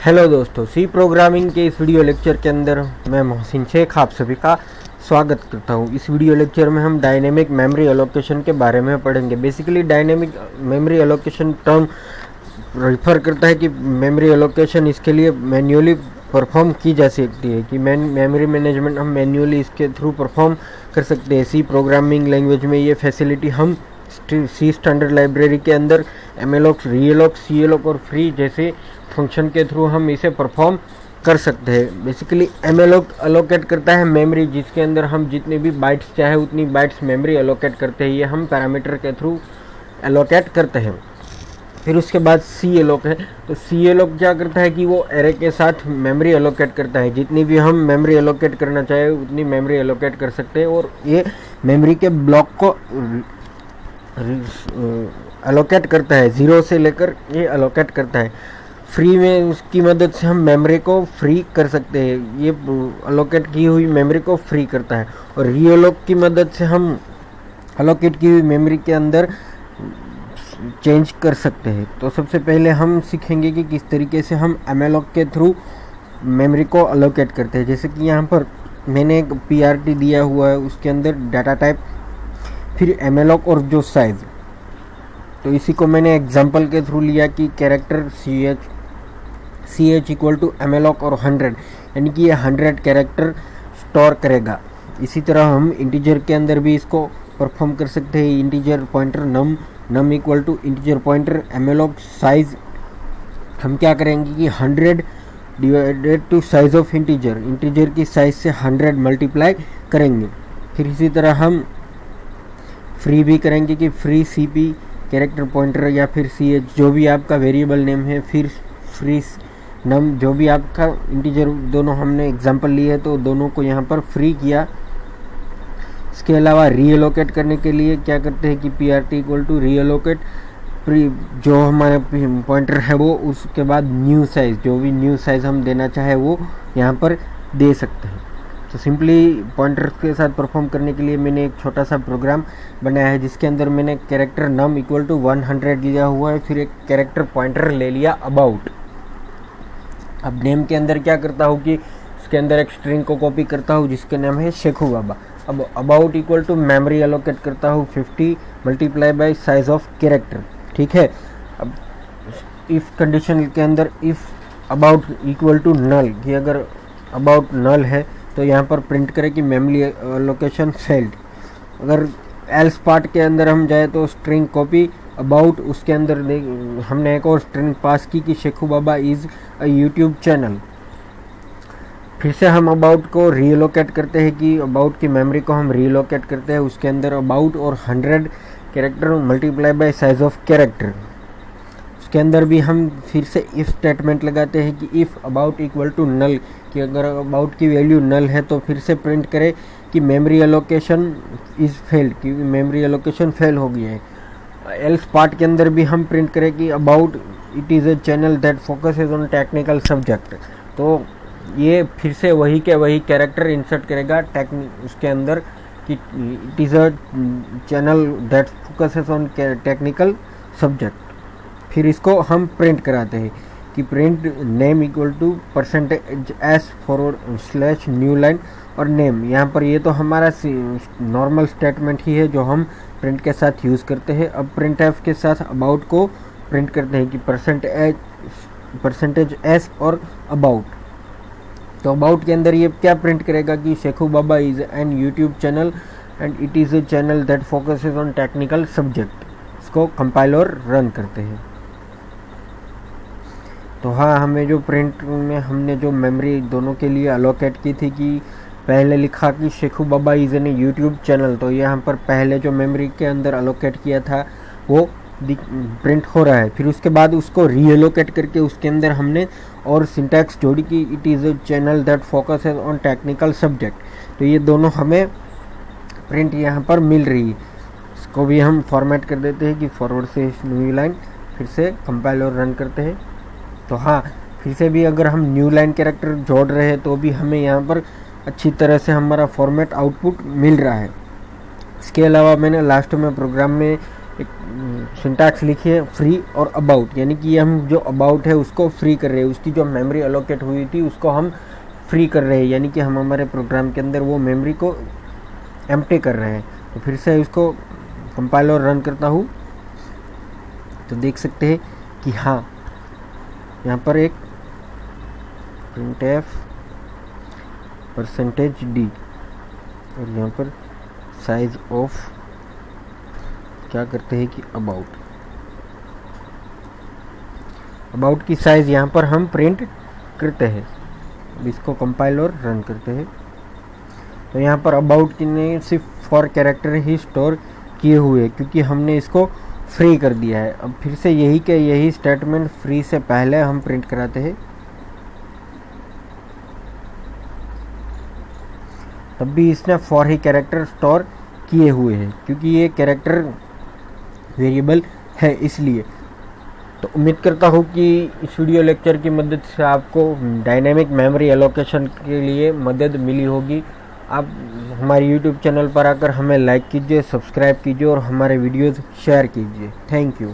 Hello दोस्तों, सी programming के इस वीडियो लेक्चर के अंदर मैं मोहसिन शेख आप सभी का स्वागत करता हूं। इस वीडियो लेक्चर में हम डायनेमिक मेमोरी एलोकेशन के बारे में पढ़ेंगे। Basically dynamic memory allocation term refer करता है कि मेमोरी एलोकेशन इसके लिए मैन्युअली परफॉर्म की जा सकती है, कि मेमोरी मैनेजमेंट हम मैन्युअली इसके थ्रू परफॉर्म कर सकते हैं। सी प्रोग्रामिंग लैंग्वेज में ये फैसिलिटी हम सी स्टैंडर्ड लाइब्रेरी के अंदर एमएलओक्स, रीएलओक्स, सीएलओक्स और फ्री जैसे फंक्शन के थ्रू हम इसे परफॉर्म कर सकते हैं। बेसिकली एमएलओक्स अलोकेट करता है मेमोरी, जिसके अंदर हम जितने भी बाइट्स चाहे उतनी बाइट्स मेमोरी अलोकेट करते हैं। ये हम पैरामीटर के थ्रू अलोकेट करते हैं। फिर उसके बाद सीएलओक है, तो सीएलओक क्या करता है कि वो एरे के साथ मेमोरी अलोकेट करता है। जितनी भी हम मेमोरी अलोकेट करना चाहे उतनी मेमोरी अलोकेट कर सकते हैं, और ये मेमोरी के ब्लॉक को अलोकेट करता है। ज़ीरो से लेकर ये अलोकेट करता है। फ्री में उसकी मदद से हम मेमोरी को फ्री कर सकते हैं। ये अलोकेट की हुई मेमोरी को फ्री करता है। और रीअलोक की मदद से हम अलोकेट की हुई मेमोरी के अंदर चेंज कर सकते हैं। तो सबसे पहले हम सीखेंगे कि किस तरीके से हम एमएलओक के थ्रू मेमोरी को अलोकेट करते हैं। जैसे कि यहाँ पर मैंने एक पीआरटी दिया हुआ है, उसके अंदर डाटा टाइप, फिर एमएलओक और जो साइज़, तो इसी को मैंने एग्जांपल के थ्रू लिया कि character C H equal to एमएलओक और 100, यानी कि ये 100 कैरेक्टर स्टोर करेगा। इसी तरह हम इंटीजर के अंदर भी इसको परफॉर्म कर सकते हैं। Integer pointer num equal to integer pointer malloc size, हम क्या करेंगे कि 100 divided to size of integer की साइज से 100 मल्टीप्लाई करेंगे। फिर इसी तरह हम फ्री भी करेंगे कि फ्री सीपी कैरेक्टर पॉइंटर या फिर सी एच, जो भी आपका वेरिएबल नेम है, फिर फ्री नम, जो भी आपका इंटीजर, दोनों हमने एग्जांपल लिए है तो दोनों को यहाँ पर फ्री किया। इसके अलावा रीअलोकेट करने के लिए क्या करते हैं कि P R T equal to reallocate, जो हमारे पॉइंटर है वो, उसके बाद न्यू साइज़, जो भी न्यू साइज़ हम देना चाहे वो यहाँ पर दे सकते हैं। तो सिंपली पॉइंटर के साथ परफॉर्म करने के लिए मैंने एक छोटा सा प्रोग्राम बनाया है, जिसके अंदर मैंने कैरेक्टर नम इक्वल टू 100 लिया हुआ है, फिर एक कैरेक्टर पॉइंटर ले लिया अबाउट। अब नेम के अंदर क्या करता हूँ कि उसके अंदर एक स्ट्रिंग को कॉपी करता हूँ जिसके नाम है शेखू बाबा। अब about equal to memory allocate करता हूँ 50 multiply by size of character, ठीक है। अब इफ़ कंडीशन के अंदर if about equal to null, कि अगर अबाउट नल है तो यहाँ पर प्रिंट करें कि मेमोरी लोकेशन फेल्ड। अगर एल्स पार्ट के अंदर हम जाए तो स्ट्रिंग कॉपी अबाउट, उसके अंदर हमने एक और स्ट्रिंग पास की कि Shekhu Baba is a YouTube channel. फिर से हम अबाउट को रीलोकेट करते हैं कि अबाउट की मेमोरी को हम रीलोकेट करते हैं। उसके अंदर अबाउट और 100 character multiply by size of character. उसके अंदर भी हम फिर से इफ़ स्टेटमेंट लगाते हैं कि if about equal to null, कि अगर अबाउट की वैल्यू नल है तो फिर से प्रिंट करें कि मेमोरी एलोकेशन इज़ फेल्ड, कि मेमोरी एलोकेशन फेल हो गई है। एल्स पार्ट के अंदर भी हम प्रिंट करें कि about it is a channel that focuses on technical subject. तो ये फिर से वही के वही कैरेक्टर इंसर्ट करेगा उसके अंदर कि it is a channel that focuses on technical subject. फिर इसको हम प्रिंट कराते हैं कि print name equal to %s /new line और नेम। यहाँ पर ये तो हमारा नॉर्मल स्टेटमेंट ही है जो हम प्रिंट के साथ यूज़ करते हैं। अब प्रिंट एफ के साथ अबाउट को प्रिंट करते हैं कि %s और अबाउट। तो अबाउट के अंदर ये क्या प्रिंट करेगा कि Shekhu Baba is an YouTube channel and it is a channel that focuses on technical subject. इसको कंपाइल और रन करते हैं। तो हाँ, हमें जो प्रिंट में हमने जो मेमोरी दोनों के लिए अलोकेट की थी कि पहले लिखा कि Shekhu Baba is an YouTube channel, तो यहाँ पर पहले जो मेमोरी के अंदर अलोकेट किया था वो प्रिंट हो रहा है। फिर उसके बाद उसको रीएलोकेट करके उसके अंदर हमने और सिंटैक्स जोड़ी कि it is a channel that focuses on technical subject. तो ये दोनों हमें प्रिंट यहाँ पर मिल रही है। इसको भी हम फॉर्मेट कर देते हैं कि फॉरवर्ड से न्यू लाइन, फिर से कंपाइल और रन करते हैं। तो हाँ, फिर से भी अगर हम न्यू लाइन कैरेक्टर जोड़ रहे हैं तो भी हमें यहाँ पर अच्छी तरह से हमारा फॉर्मेट आउटपुट मिल रहा है। इसके अलावा मैंने लास्ट में प्रोग्राम में एक सिंटैक्स लिखिए फ्री और अबाउट, यानी कि हम जो अबाउट है उसको फ्री कर रहे हैं, उसकी जो मेमोरी अलोकेट हुई थी उसको हम फ्री कर रहे हैं, यानी कि हम हमारे प्रोग्राम के अंदर वो मेमोरी को एम्प्टी कर रहे हैं। तो फिर से इसको कंपाइल और रन करता हूँ तो देख सकते हैं कि हाँ, यहाँ पर एक printf %d और यहाँ पर साइज ऑफ क्या करते हैं कि अबाउट की साइज यहाँ पर हम प्रिंट करते हैं। अब इसको कंपाइल और रन करते हैं तो यहाँ पर अबाउट की ने सिर्फ 4 कैरेक्टर ही स्टोर किए हुए क्योंकि हमने इसको फ्री कर दिया है। अब फिर से यही स्टेटमेंट फ्री से पहले हम प्रिंट कराते हैं, तब भी इसने 4 ही कैरेक्टर स्टोर किए हुए हैं क्योंकि ये कैरेक्टर वेरिएबल है इसलिए। तो उम्मीद करता हूँ कि इस वीडियो लेक्चर की मदद से आपको डायनेमिक मेमोरी एलोकेशन के लिए मदद मिली होगी। आप हमारे YouTube चैनल पर आकर हमें लाइक कीजिए, सब्सक्राइब कीजिए और हमारे वीडियोज़ शेयर कीजिए। Thank you.